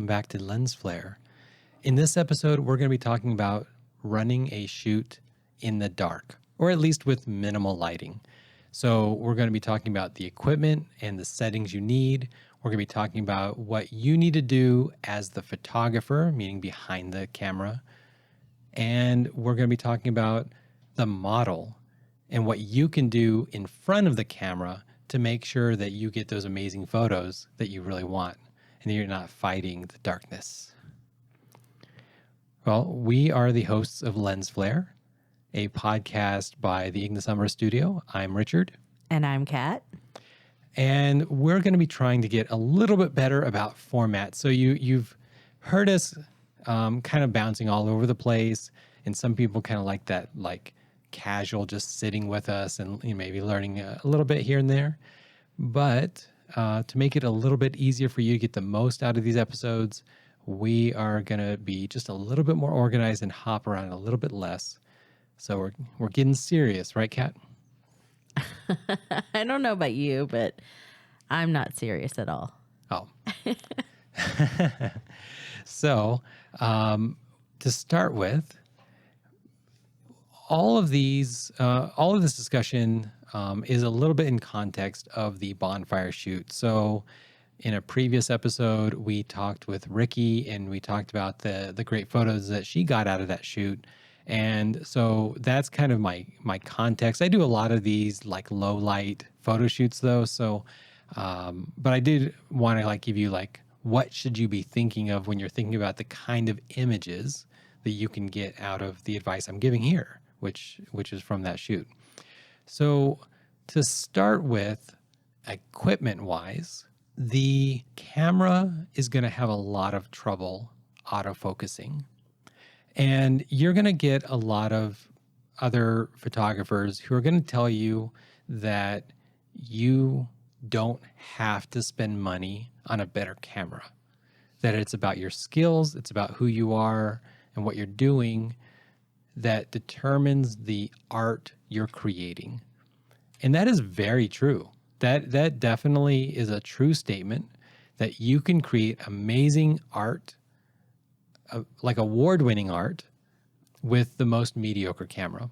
welcome back to Lens Flare. In this episode, we're going to be talking about running a shoot in the dark, or at least with minimal lighting. So we're going to be talking about the equipment and the settings you need. We're going to be talking about what you need to do as the photographer, meaning behind the camera. And we're going to be talking about the model and what you can do in front of the camera to make sure that you get those amazing photos that you really want and you're not fighting the darkness. Well, we are the hosts of Lens Flare, a podcast by the Ignis Umbra studio. I'm Richard. And I'm Kat. And we're going to be trying to get a little bit better about format. So you've heard us kind of bouncing all over the place, and some people kind of like that, like casual, just sitting with us and maybe learning a little bit here and there. But to make it a little bit easier for you to get the most out of these episodes, we are going to be just a little bit more organized and hop around a little bit less. So we're getting serious, right, Kat? I don't know about you, but I'm not serious at all. Oh. So to start with, all of this discussion is a little bit in context of the bonfire shoot. So in a previous episode, we talked with Ricky and we talked about the great photos that she got out of that shoot. And so that's kind of my context. I do a lot of these like low light photo shoots though. So, but I did want to give you what should you be thinking of when you're thinking about the kind of images that you can get out of the advice I'm giving here, which is from that shoot. So to start with, equipment-wise, the camera is going to have a lot of trouble autofocusing. And you're going to get a lot of other photographers who are going to tell you that you don't have to spend money on a better camera, that it's about your skills, it's about who you are and what you're doing that determines the art you're creating. And that is very true. That definitely is a true statement, that you can create amazing art, like award-winning art, with the most mediocre camera.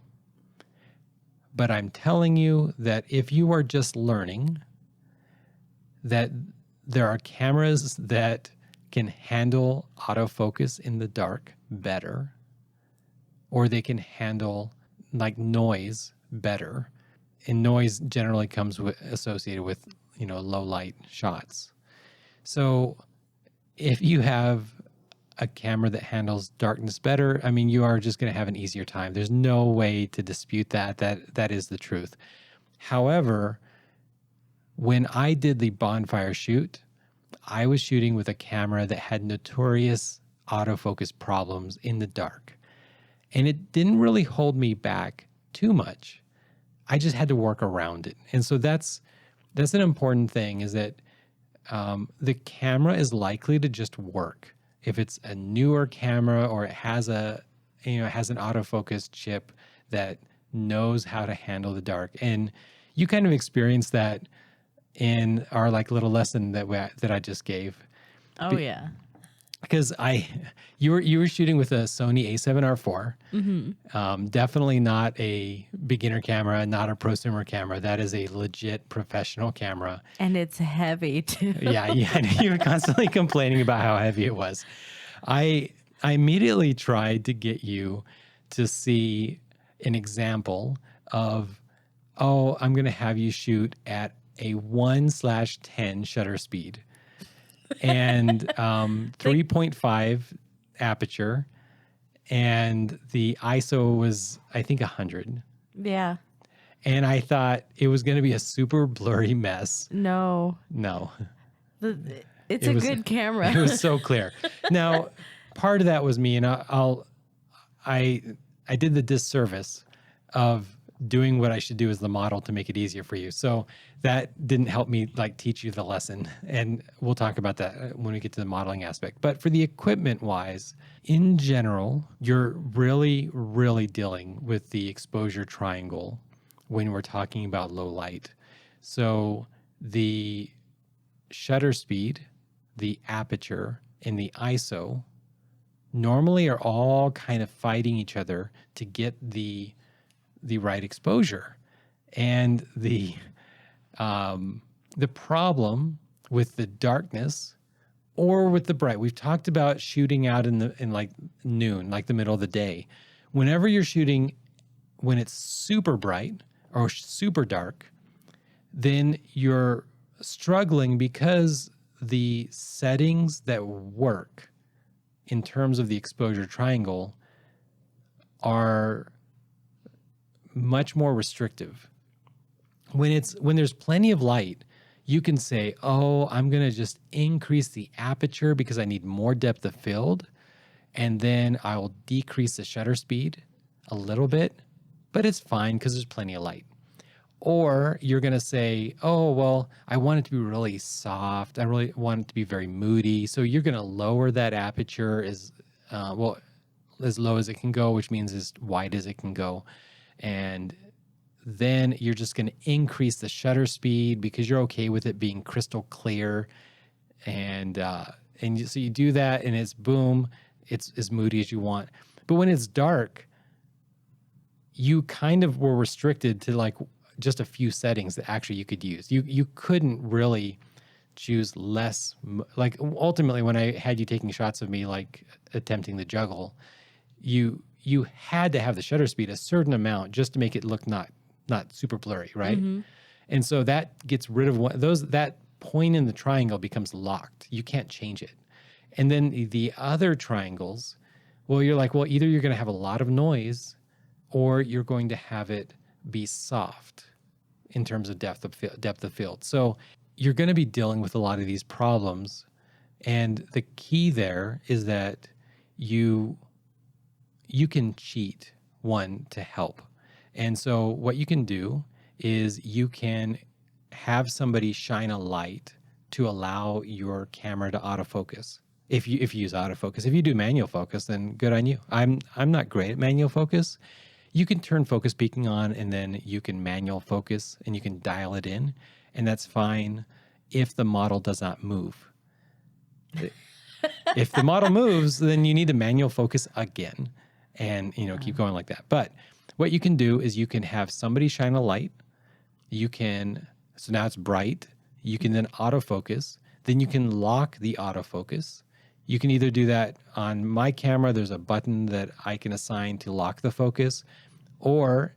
But I'm telling you that if you are just learning, that there are cameras that can handle autofocus in the dark better, or they can handle noise better. And noise generally comes associated with, low light shots. So if you have a camera that handles darkness better, you are just going to have an easier time. There's no way to dispute that. That is the truth. However, when I did the bonfire shoot, I was shooting with a camera that had notorious autofocus problems in the dark. And it didn't really hold me back too much. I just had to work around it. And so that's an important thing, is that the camera is likely to just work. If it's a newer camera or it has an autofocus chip that knows how to handle the dark. And you kind of experience that in our little lesson that I just gave. Oh, yeah. Because you were shooting with a Sony A7R4, definitely not a beginner camera, not a prosumer camera. That is a legit professional camera, and it's heavy too. Yeah. You were constantly complaining about how heavy it was. I immediately tried to get you to see an example of, I'm going to have you shoot at a 1/10 shutter speed. And 3.5 aperture, and the ISO was, I think, 100. Yeah. And I thought it was going to be a super blurry mess. No. It's a good camera. It was so clear. Now, part of that was me, and I did the disservice of doing what I should do as the model to make it easier for you. So that didn't help me teach you the lesson. And we'll talk about that when we get to the modeling aspect. But for the equipment wise, in general, you're really, really dealing with the exposure triangle when we're talking about low light. So the shutter speed, the aperture, and the ISO normally are all kind of fighting each other to get the right exposure. And the problem with the darkness or with the bright, we've talked about shooting out in like noon, like the middle of the day. Whenever you're shooting when it's super bright or super dark, then you're struggling because the settings that work in terms of the exposure triangle are much more restrictive. When there's plenty of light, you can say, oh, I'm going to just increase the aperture because I need more depth of field. And then I will decrease the shutter speed a little bit, but it's fine because there's plenty of light. Or you're going to say, oh, well, I want it to be really soft. I really want it to be very moody. So you're going to lower that aperture as low as it can go, which means as wide as it can go. And then you're just going to increase the shutter speed because you're okay with it being crystal clear. And so you do that, and it's boom, it's as moody as you want. But when it's dark, you kind of were restricted to like just a few settings that actually you could use. You couldn't really choose less. Like ultimately, when I had you taking shots of me like attempting the juggle, you had to have the shutter speed a certain amount just to make it look not super blurry, right? Mm-hmm. And so that gets rid of that point in the triangle becomes locked. You can't change it. And then the other triangles, well, you're like, well, either you're going to have a lot of noise or you're going to have it be soft in terms of depth of field. So you're going to be dealing with a lot of these problems. And the key there is that you can cheat, one, to help. And so what you can do is you can have somebody shine a light to allow your camera to autofocus. If you use autofocus. If you do manual focus, then good on you. I'm not great at manual focus. You can turn focus peaking on, and then you can manual focus and you can dial it in, and that's fine if the model does not move. If the model moves, then you need to manual focus again and keep going like that. But what you can do is you can have somebody shine a light. So now it's bright. You can then autofocus. Then you can lock the autofocus. You can either do that on my camera. There's a button that I can assign to lock the focus, or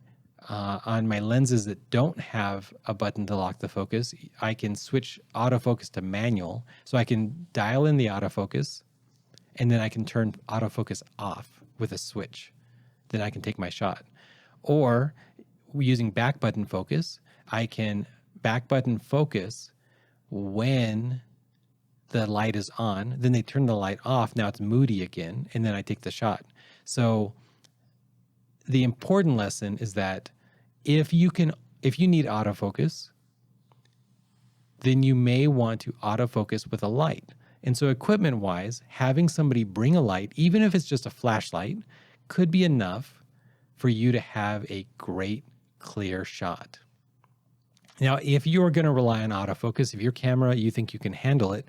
on my lenses that don't have a button to lock the focus, I can switch autofocus to manual. So I can dial in the autofocus, and then I can turn autofocus off with a switch. Then I can take my shot. Or using back button focus, I can back button focus when the light is on, then they turn the light off. Now it's moody again, and then I take the shot. So the important lesson is that if you need autofocus, then you may want to autofocus with a light. And so equipment-wise, having somebody bring a light, even if it's just a flashlight, could be enough for you to have a great, clear shot. Now, if you're going to rely on autofocus, if your camera, you think you can handle it,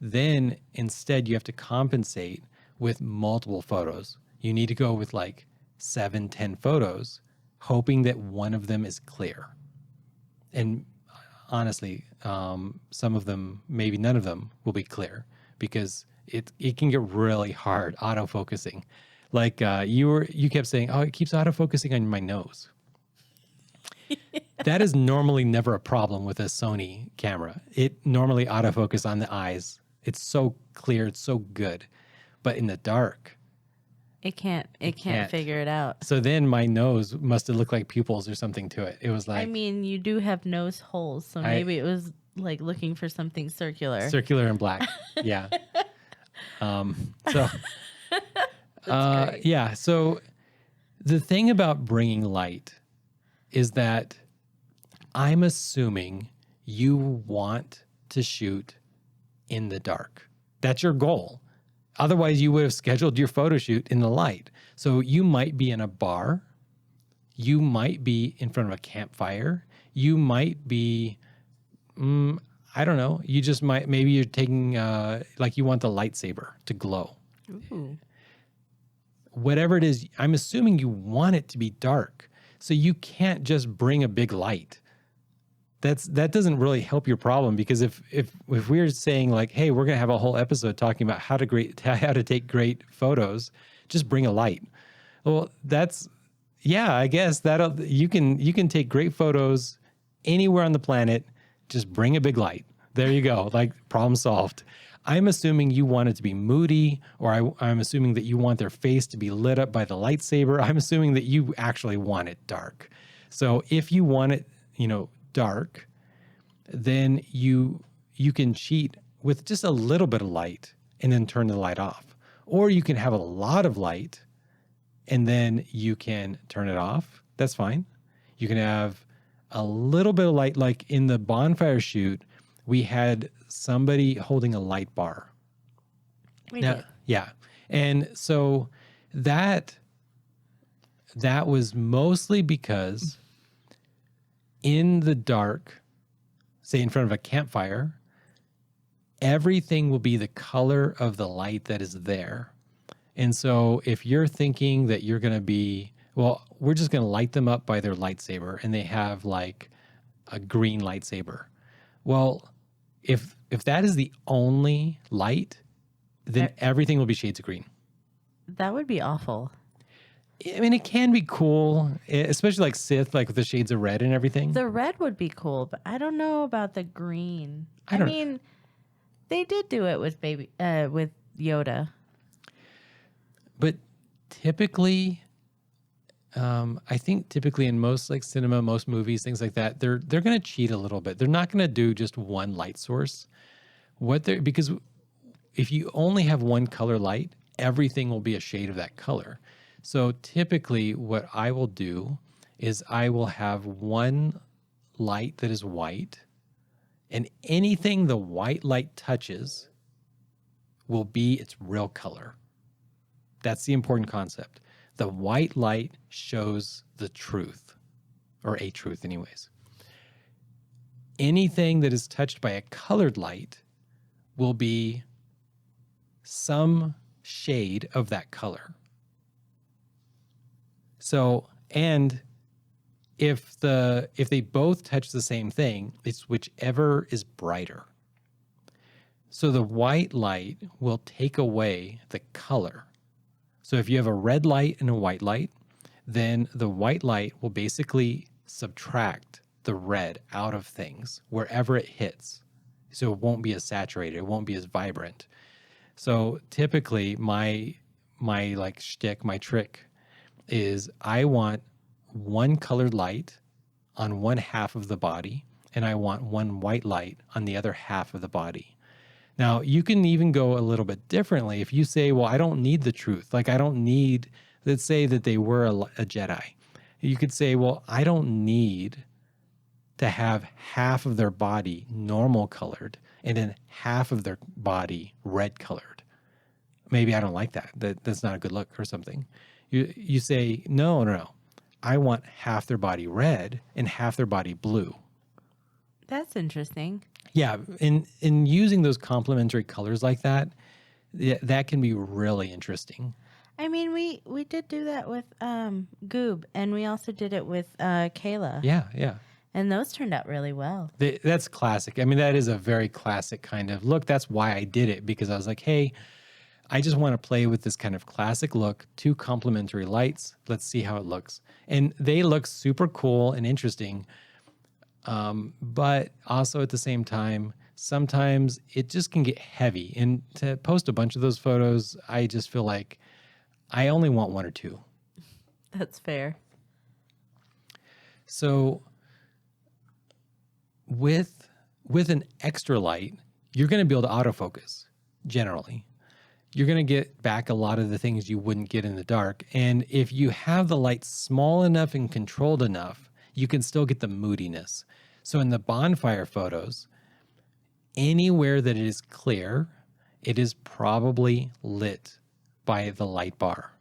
then instead you have to compensate with multiple photos. You need to go with like 7, 10 photos, hoping that one of them is clear. And honestly, some of them, maybe none of them will be clear because it can get really hard autofocusing. Like you kept saying, oh, it keeps autofocusing on my nose. That is normally never a problem with a Sony camera. It normally autofocus on the eyes. It's so clear, it's so good. But in the dark, it can't figure it out. So then my nose must have looked like pupils or something to it. It was like, I mean, you do have nose holes, so maybe it was like looking for something circular. Circular and black. Yeah. So yeah. So the thing about bringing light is that I'm assuming you want to shoot in the dark. That's your goal. Otherwise, you would have scheduled your photo shoot in the light. So you might be in a bar. You might be in front of a campfire. You might be, I don't know. You just might, maybe you're taking, like you want the lightsaber to glow. Ooh. Whatever it is, I'm assuming you want it to be dark. So you can't just bring a big light. That doesn't really help your problem, because if we're saying like, hey, we're gonna have a whole episode talking about how to take great photos, just bring a light. Well, I guess that you can take great photos anywhere on the planet. Just bring a big light. There you go. Like, problem solved. I'm assuming you want it to be moody, or I'm assuming that you want their face to be lit up by the lightsaber. I'm assuming that you actually want it dark. So if you want it, dark, then you can cheat with just a little bit of light and then turn the light off. Or you can have a lot of light and then you can turn it off. That's fine. You can have a little bit of light, like in the bonfire shoot, we had somebody holding a light bar. Yeah. And so that was mostly because in the dark, say in front of a campfire, everything will be the color of the light that is there. And so if you're thinking that you're going to be, well, we're just going to light them up by their lightsaber, and they have like a green lightsaber. Well, if that is the only light, then everything will be shades of green. That would be awful. I mean, it can be cool, especially like Sith, like with the shades of red and everything. The red would be cool, but I don't know about the green. I mean, they did do it with with Yoda. But typically, I think typically in most like cinema, most movies, things like that, they're going to cheat a little bit. They're not going to do just one light source. Because if you only have one color light, everything will be a shade of that color. So typically what I will do is I will have one light that is white, and anything the white light touches will be its real color. That's the important concept. The white light shows the truth, or a truth anyways. Anything that is touched by a colored light will be some shade of that color. So, and if they both touch the same thing, it's whichever is brighter. So the white light will take away the color. So if you have a red light and a white light, then the white light will basically subtract the red out of things wherever it hits. So it won't be as saturated, it won't be as vibrant. So typically my like shtick, my trick is I want one colored light on one half of the body, and I want one white light on the other half of the body. Now, you can even go a little bit differently. If you say, well, I don't need the truth. Like, I don't need, let's say that they were a Jedi. You could say, well, I don't need to have half of their body normal colored and then half of their body red colored. Maybe I don't like that. That's not a good look or something. You say, no. I want half their body red and half their body blue. That's interesting. Yeah, in using those complementary colors like that, that can be really interesting. I mean, we did do that with Goob, and we also did it with Kayla. Yeah. And those turned out really well. That's classic. I mean, that is a very classic kind of look. That's why I did it, because I was like, hey, I just want to play with this kind of classic look, two complementary lights. Let's see how it looks. And they look super cool and interesting. But also at the same time, sometimes it just can get heavy. And to post a bunch of those photos, I just feel like I only want one or two. That's fair. So with an extra light, you're going to be able to autofocus generally. You're going to get back a lot of the things you wouldn't get in the dark. And if you have the light small enough and controlled enough, you can still get the moodiness. So in the bonfire photos, anywhere that it is clear, it is probably lit by the light bar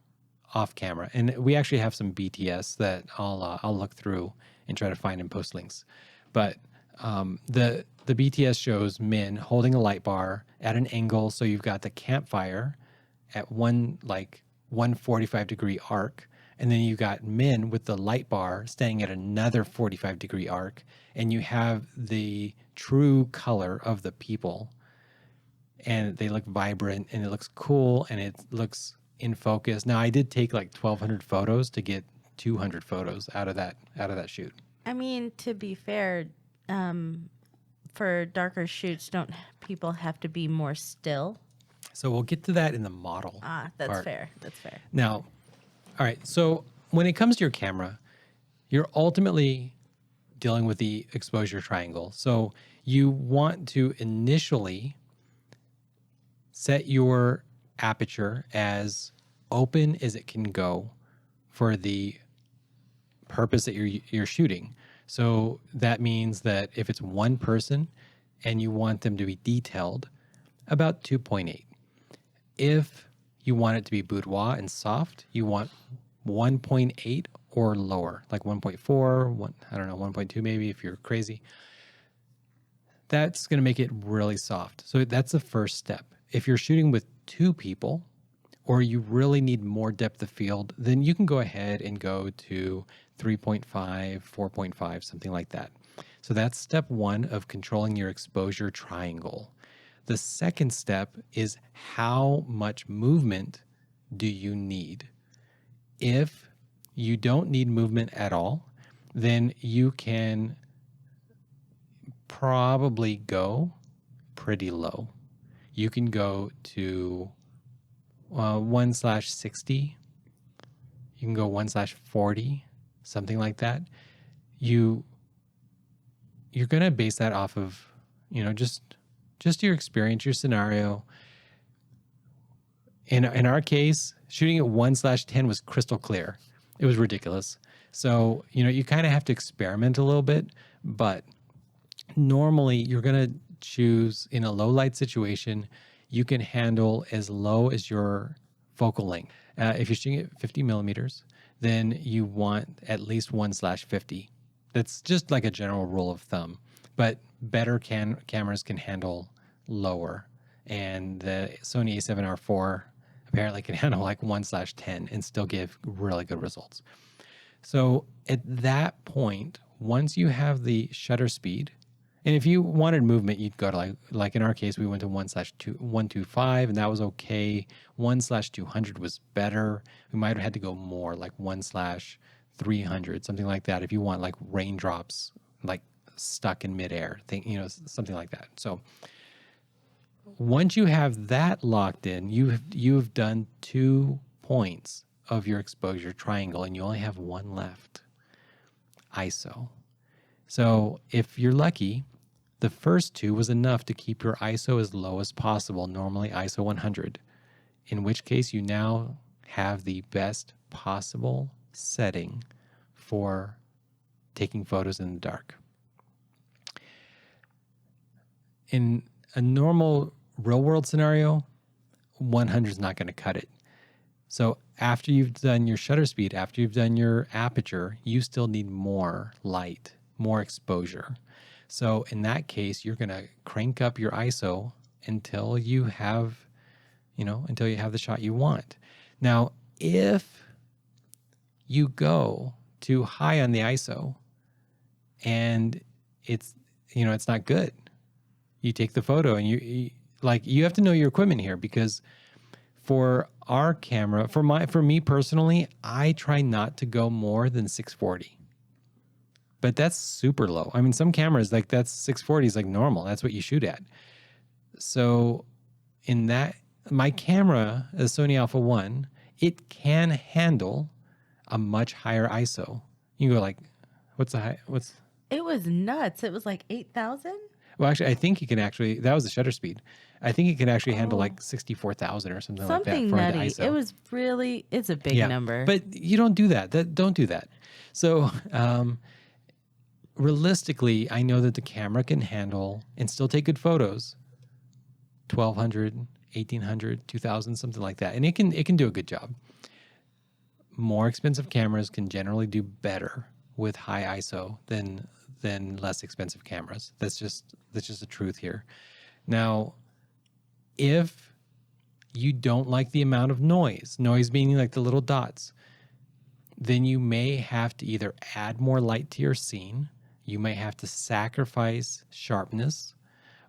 off camera. And we actually have some BTS that I'll look through and try to find and post links. But The BTS shows Min holding a light bar at an angle, so you've got the campfire at 145-degree arc, and then you got Min with the light bar standing at another 45-degree arc, and you have the true color of the people, and they look vibrant, and it looks cool, and it looks in focus. Now, I did take like 1,200 photos to get 200 photos out of that shoot. I mean, to be fair, for darker shoots, don't people have to be more still? So we'll get to that in the model. That's part. fair. That's fair. Now, all right. So when it comes to your camera, you're ultimately dealing with the exposure triangle. So you want to initially set your aperture as open as it can go for the purpose that you're shooting. So that means that if it's one person and you want them to be detailed, about 2.8. If you want it to be boudoir and soft, you want 1.8 or lower, like 1.4, I don't know, 1.2 maybe if you're crazy. That's going to make it really soft. So that's the first step. If you're shooting with two people or you really need more depth of field, then you can go ahead and go to 3.5, 4.5, something like that. So that's step one of controlling your exposure triangle. The second step is how much movement do you need? If you don't need movement at all, then you can probably go pretty low. You can go to 1/60. You can go 1/40, something like that. You're going to base that off of, just your experience, your scenario. In our case, shooting at 1/10 was crystal clear. It was ridiculous. So, you kind of have to experiment a little bit, but normally you're going to choose in a low light situation, you can handle as low as your focal length. If you're shooting at 50 millimeters, then you want at least 1/50. That's just like a general rule of thumb, but better cameras can handle lower. And the Sony A7R4 apparently can handle like 1/10 and still give really good results. So at that point, once you have the shutter speed, and if you wanted movement, you'd go to like in our case, we went to 1/125, and that was okay. 1/200 was better. We might have had to go more, like 1/300, something like that. If you want like raindrops, like stuck in midair, something like that. So once you have that locked in, you've done 2 points of your exposure triangle, and you only have one left, ISO. So if you're lucky, the first 2 was enough to keep your ISO as low as possible, normally ISO 100, in which case you now have the best possible setting for taking photos in the dark. In a normal real world scenario, 100 is not going to cut it. So after you've done your shutter speed, after you've done your aperture, you still need more light, more exposure. So in that case, you're going to crank up your ISO until you have the shot you want. Now, if you go too high on the ISO and it's not good, you take the photo and you have to know your equipment here, because for our camera, for me personally, I try not to go more than 640. But that's super low. I mean, some cameras, like that's 640 is like normal. That's what you shoot at. So in that, my camera, the Sony Alpha 1, it can handle a much higher ISO. You can go like, It was nuts. It was like 8,000? Well, actually, I think you can actually, that was the shutter speed. I think it can actually handle like 64,000 or something like that for nutty. the ISO. It was really, it's a big number. But you don't do that. Don't do that. So realistically, I know that the camera can handle and still take good photos, 1,200, 1,800, 2,000, something like that. And it can do a good job. More expensive cameras can generally do better with high ISO than less expensive cameras. That's just the truth here. Now, if you don't like the amount of noise being like the little dots, then you may have to either add more light to your scene, you may have to sacrifice sharpness,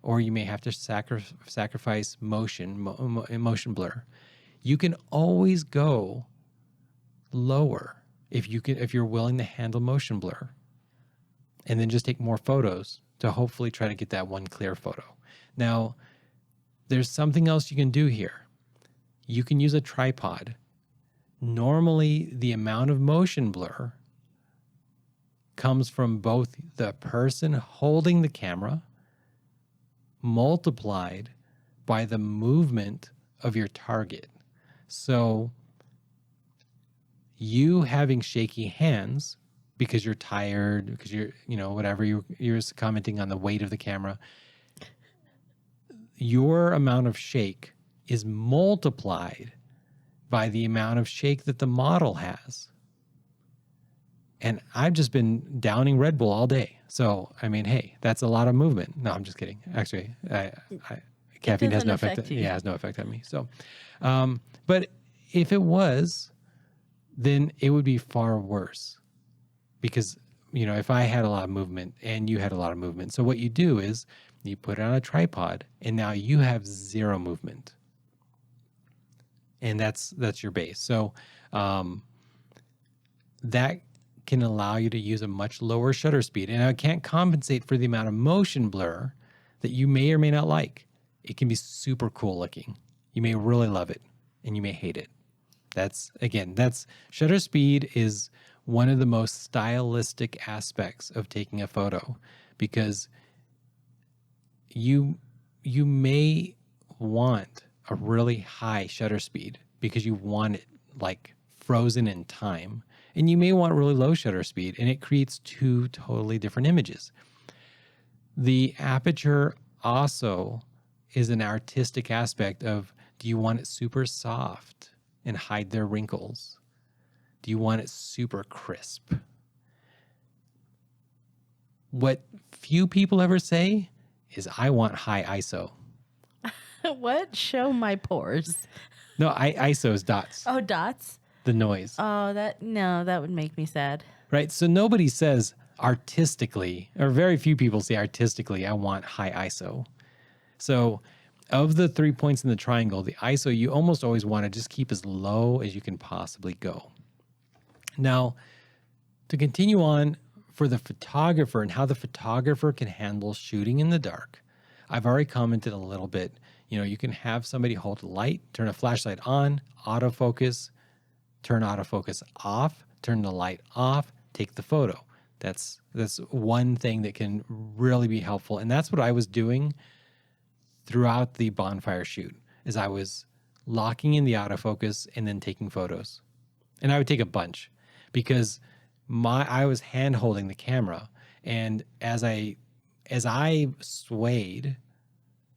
or you may have to sacrifice motion blur. You can always go lower if you're willing to handle motion blur, and then just take more photos to hopefully try to get that one clear photo. Now, there's something else you can do here. You can use a tripod. Normally, the amount of motion blur comes from both the person holding the camera multiplied by the movement of your target. So you having shaky hands because you're tired, because you're, whatever, you're commenting on the weight of the camera, your amount of shake is multiplied by the amount of shake that the model has. And I've just been downing Red Bull all day. So, I mean, hey, that's a lot of movement. No, I'm just kidding. Actually, caffeine has no effect. Yeah, has no effect on me. So, but if it was, then it would be far worse because, if I had a lot of movement and you had a lot of movement. So what you do is you put it on a tripod and now you have zero movement. And that's your base. So that can allow you to use a much lower shutter speed. And it can't compensate for the amount of motion blur that you may or may not like. It can be super cool looking. You may really love it and you may hate it. That's shutter speed is one of the most stylistic aspects of taking a photo, because you may want a really high shutter speed because you want it like frozen in time. And you may want really low shutter speed, and it creates two totally different images. The aperture also is an artistic aspect of, do you want it super soft and hide their wrinkles? Do you want it super crisp? What few people ever say is, I want high ISO. What? Show my pores. No, ISO is dots. Oh, dots? The noise. Oh, that would make me sad. Right? So nobody says artistically, or very few people say artistically, I want high ISO. So of the 3 points in the triangle, the ISO, you almost always want to just keep as low as you can possibly go. Now, to continue on for the photographer and how the photographer can handle shooting in the dark, I've already commented a little bit. You can have somebody hold a light, turn a flashlight on, autofocus, turn autofocus off, turn the light off, take the photo. That's one thing that can really be helpful. And that's what I was doing throughout the bonfire shoot, is I was locking in the autofocus and then taking photos. And I would take a bunch because I was hand holding the camera. And as I swayed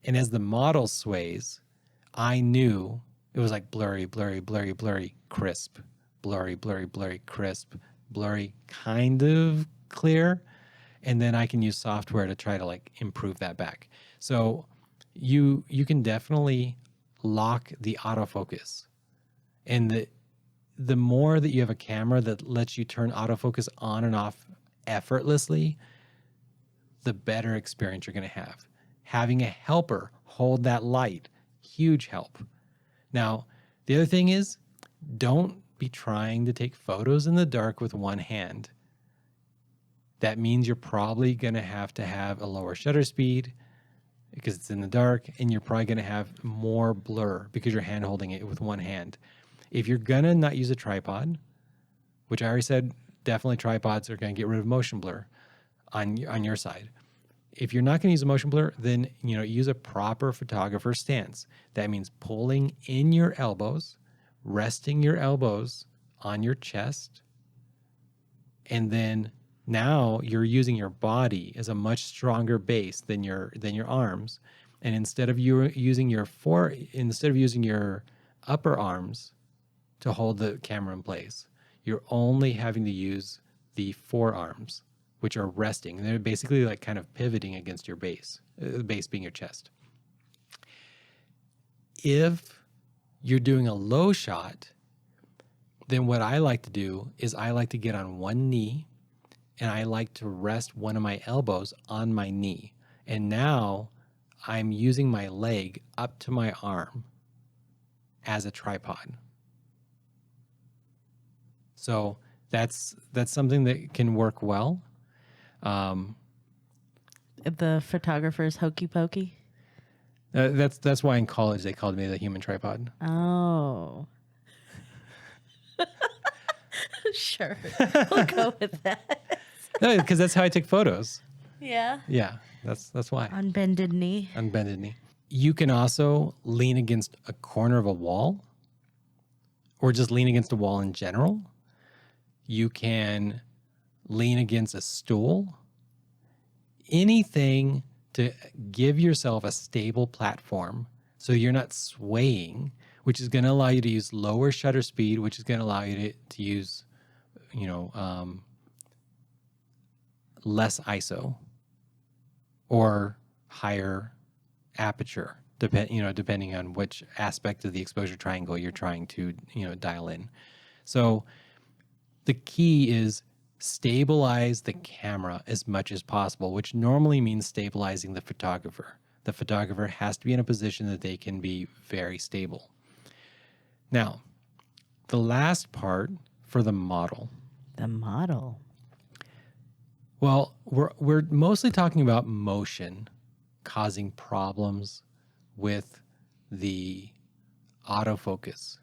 and as the model sways, I knew it was like blurry, blurry, blurry, blurry, crisp, blurry, blurry, blurry, crisp, blurry, kind of clear. And then I can use software to try to like improve that back. So you can definitely lock the autofocus. And the more that you have a camera that lets you turn autofocus on and off effortlessly, the better experience you're going to have. Having a helper hold that light, huge help. Now, the other thing is, don't be trying to take photos in the dark with one hand. That means you're probably going to have a lower shutter speed because it's in the dark, and you're probably going to have more blur because you're hand holding it with one hand. If you're going to not use a tripod, which I already said, definitely tripods are going to get rid of motion blur on your side. If you're not going to use a motion blur, then use a proper photographer stance. That means pulling in your elbows, resting your elbows on your chest, and then now you're using your body as a much stronger base than your arms. And instead of using your upper arms to hold the camera in place, you're only having to use the forearms, which are resting. They're basically like kind of pivoting against your base, the base being your chest. If you're doing a low shot, then what I like to do is I like to get on one knee and I like to rest one of my elbows on my knee. And now I'm using my leg up to my arm as a tripod. So that's something that can work well. The photographer's hokey pokey. That's why in college they called me the human tripod. Oh. Sure. We'll go with that. No, because that's how I took photos. Yeah. Yeah, that's why. On bended knee. On bended knee. You can also lean against a corner of a wall or just lean against a wall in general. You can lean against a stool. Anything to give yourself a stable platform so you're not swaying, which is going to allow you to use lower shutter speed, which is going to allow you to use, less ISO or higher aperture, depending on which aspect of the exposure triangle you're trying to, dial in. So the key is stabilize the camera as much as possible, which normally means stabilizing the photographer. The photographer has to be in a position that they can be very stable. Now, the last part for the model. The model. Well, we're mostly talking about motion causing problems with the autofocus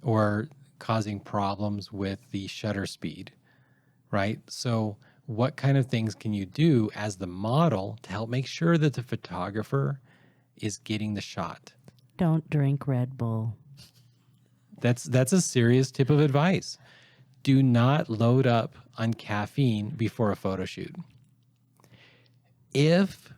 or causing problems with the shutter speed, right? So what kind of things can you do as the model to help make sure that the photographer is getting the shot? Don't drink Red Bull. That's a serious tip of advice. Do not load up on caffeine before a photo shoot. If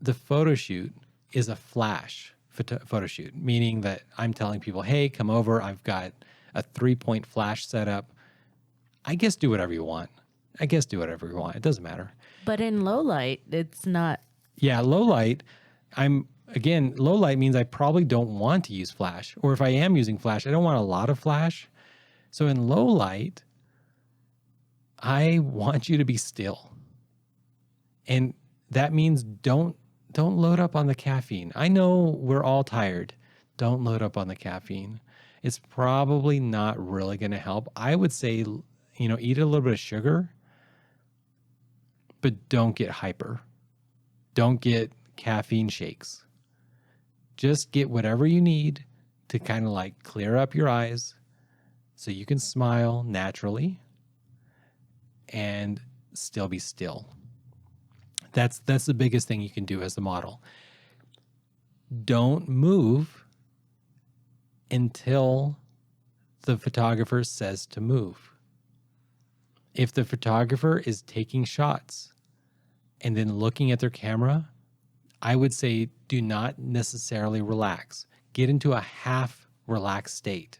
the photo shoot is a flash photo shoot, meaning that I'm telling people, hey, come over, I've got a 3-point flash set up. I guess do whatever you want. It doesn't matter. But in low light, it's not. Yeah, low light. Low light means I probably don't want to use flash. Or if I am using flash, I don't want a lot of flash. So in low light, I want you to be still. And that means don't load up on the caffeine. I know we're all tired. Don't load up on the caffeine. It's probably not really going to help. I would say, eat a little bit of sugar, but don't get hyper. Don't get caffeine shakes. Just get whatever you need to kind of like clear up your eyes so you can smile naturally and still be still. That's the biggest thing you can do as the model. Don't move until the photographer says to move. If the photographer is taking shots and then looking at their camera, I would say do not necessarily relax. Get into a half relaxed state.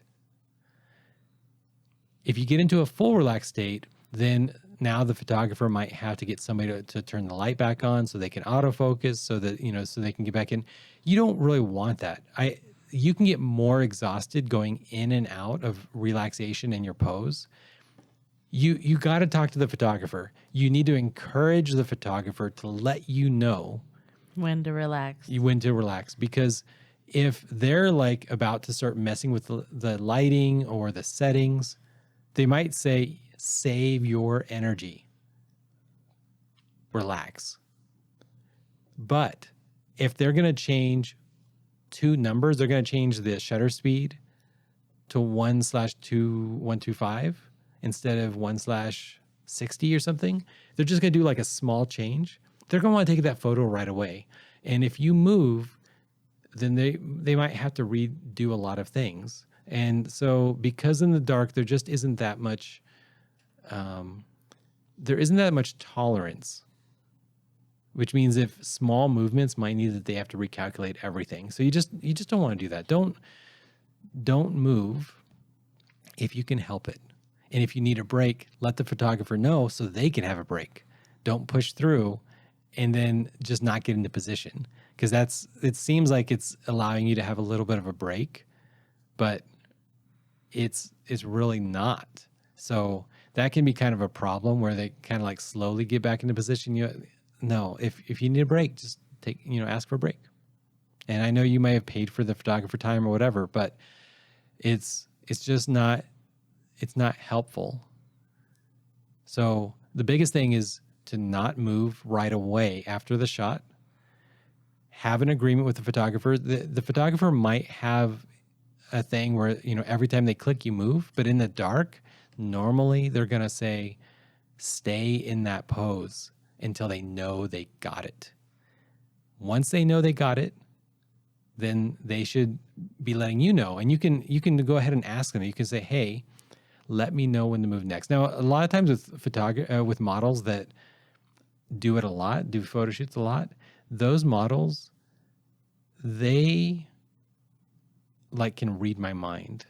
If you get into a full relaxed state, then now the photographer might have to get somebody to turn the light back on so they can autofocus so that, so they can get back in. You don't really want that. You can get more exhausted going in and out of relaxation in your pose. You got to talk to the photographer. You need to encourage the photographer to let you know when to relax. Because if they're like about to start messing with the lighting or the settings, they might say, save your energy. Relax. But if they're going to change two numbers, they're going to change the shutter speed to 1/2125 instead of 1/60 or something. They're just going to do like a small change. They're going to want to take that photo right away. And if you move, then they might have to redo a lot of things. And so because in the dark, there just isn't that much tolerance, which means if small movements might mean that they have to recalculate everything. So you just don't want to do that. Don't move if you can help it. And if you need a break, let the photographer know so they can have a break. Don't push through and then just not get into position, because it seems like it's allowing you to have a little bit of a break, but it's really not. So that can be kind of a problem where they kind of like slowly get back into position. No, if you need a break, just ask for a break. And I know you may have paid for the photographer time or whatever, but it's just not, it's not helpful. So the biggest thing is to not move right away after the shot. Have an agreement with the photographer. The photographer might have a thing where, every time they click, you move, but in the dark, normally they're going to say, stay in that pose until they know they got it. Once they know they got it, then they should be letting you know. And you can go ahead and ask them. You can say, hey, let me know when to move next. Now, a lot of times with models that do it a lot, do photo shoots a lot, those models, they like can read my mind.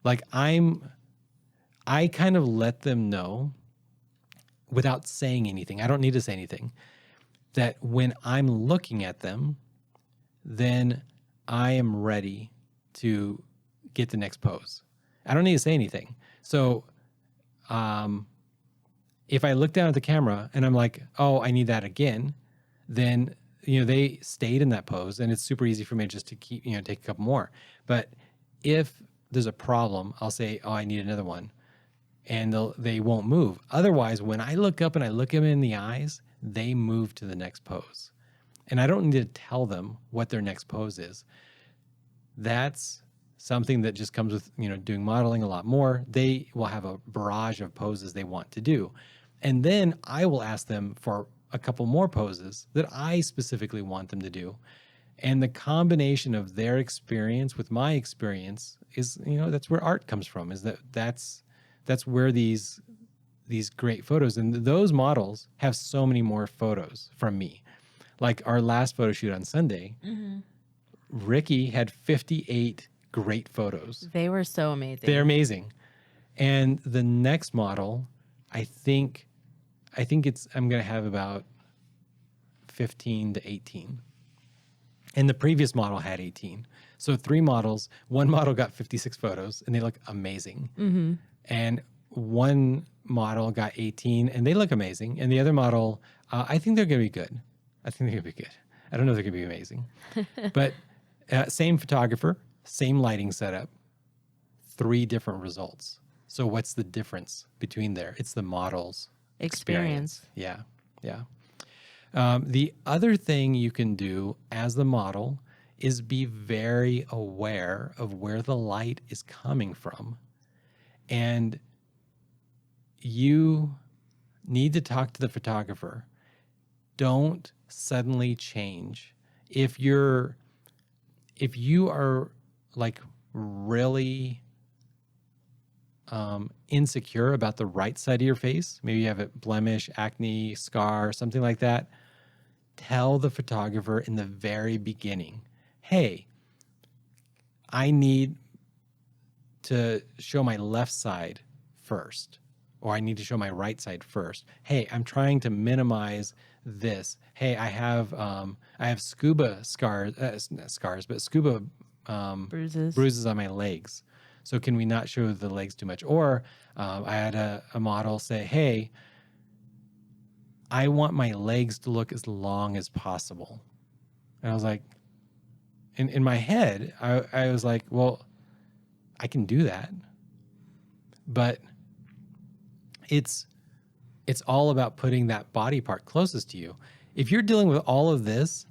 Like I kind of let them know without saying anything. I don't need to say anything. That when I'm looking at them, then I am ready to get the next pose. I don't need to say anything. So if I look down at the camera and I'm like, oh, I need that again, then they stayed in that pose, and it's super easy for me just to keep, take a couple more. But if there's a problem, I'll say, oh, I need another one. And they won't move. Otherwise, when I look up and I look them in the eyes, they move to the next pose. And I don't need to tell them what their next pose is. That's something that just comes with, doing modeling a lot more. They will have a barrage of poses they want to do. And then I will ask them for a couple more poses that I specifically want them to do. And the combination of their experience with my experience is, that's where art comes from, is that's where these great photos, and those models have so many more photos from me. Like our last photo shoot on Sunday, Ricky had 58 great photos. They were so amazing. They're amazing. And the next model, I think I'm going to have about 15 to 18. And the previous model had 18. So 3 models, one model got 56 photos and they look amazing. Mm-hmm. And one model got 18 and they look amazing. And the other model, I think they're going to be good. I don't know if they're going to be amazing. But same photographer, same lighting setup, 3 different results. So what's the difference between there? It's the model's experience. Yeah. The other thing you can do as the model is be very aware of where the light is coming from. And you need to talk to the photographer. Don't suddenly change. If you are like really insecure about the right side of your face, maybe you have a blemish, acne, scar, something like that, tell the photographer in the very beginning, hey, I need to show my left side first, or I need to show my right side first. Hey, I'm trying to minimize this. Hey, I have scuba scuba bruises on my legs. So can we not show the legs too much? Or I had a model say, hey, I want my legs to look as long as possible. And I was like, in my head, I was like, well, I can do that. But it's all about putting that body part closest to you. If you're dealing with all of this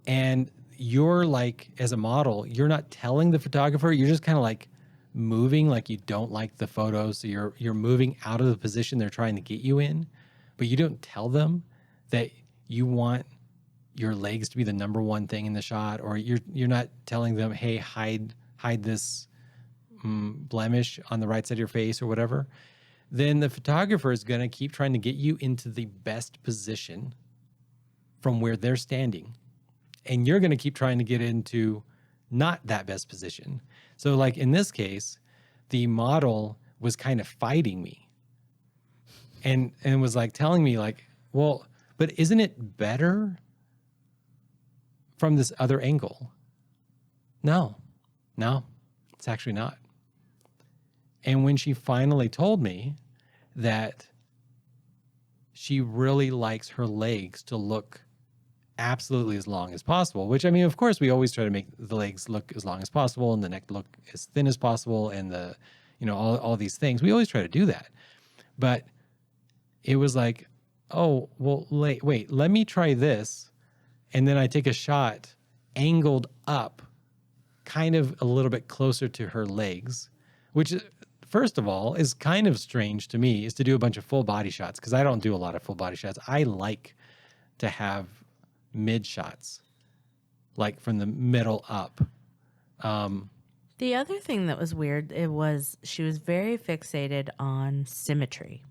and you're like, as a model, you're not telling the photographer, you're just kind of like moving like you don't like the photos. So you're moving out of the position they're trying to get you in, but you don't tell them that you want your legs to be the number one thing in the shot, or you're not telling them, hey, hide this blemish on the right side of your face or whatever, then the photographer is going to keep trying to get you into the best position from where they're standing. And you're going to keep trying to get into not that best position. So like in this case, the model was kind of fighting me and was like telling me like, well, but isn't it better from this other angle? No, it's actually not. And when she finally told me that she really likes her legs to look absolutely as long as possible, which I mean, of course, we always try to make the legs look as long as possible and the neck look as thin as possible and the, all these things. We always try to do that. But it was like, oh, well, wait, let me try this. And then I take a shot angled up kind of a little bit closer to her legs, which first of all is kind of strange to me, is to do a bunch of full body shots because I don't do a lot of full body shots. I like to have mid shots, like from the middle up. The other thing that was weird, she was very fixated on symmetry.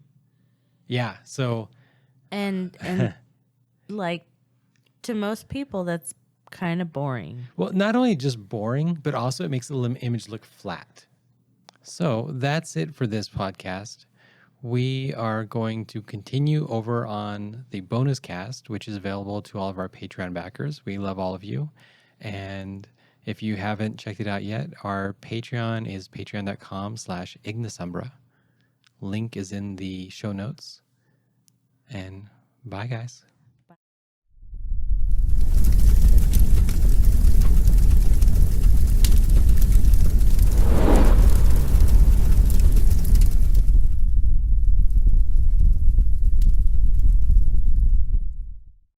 Yeah. So, and like to most people, that's kind of boring. Well, not only just boring, but also it makes the image look flat. So that's it for this podcast. We are going to continue over on the bonus cast, which is available to all of our Patreon backers. We love all of you. And if you haven't checked it out yet, our Patreon is patreon.com/Ignis Umbra. Link is in the show notes. And bye, guys.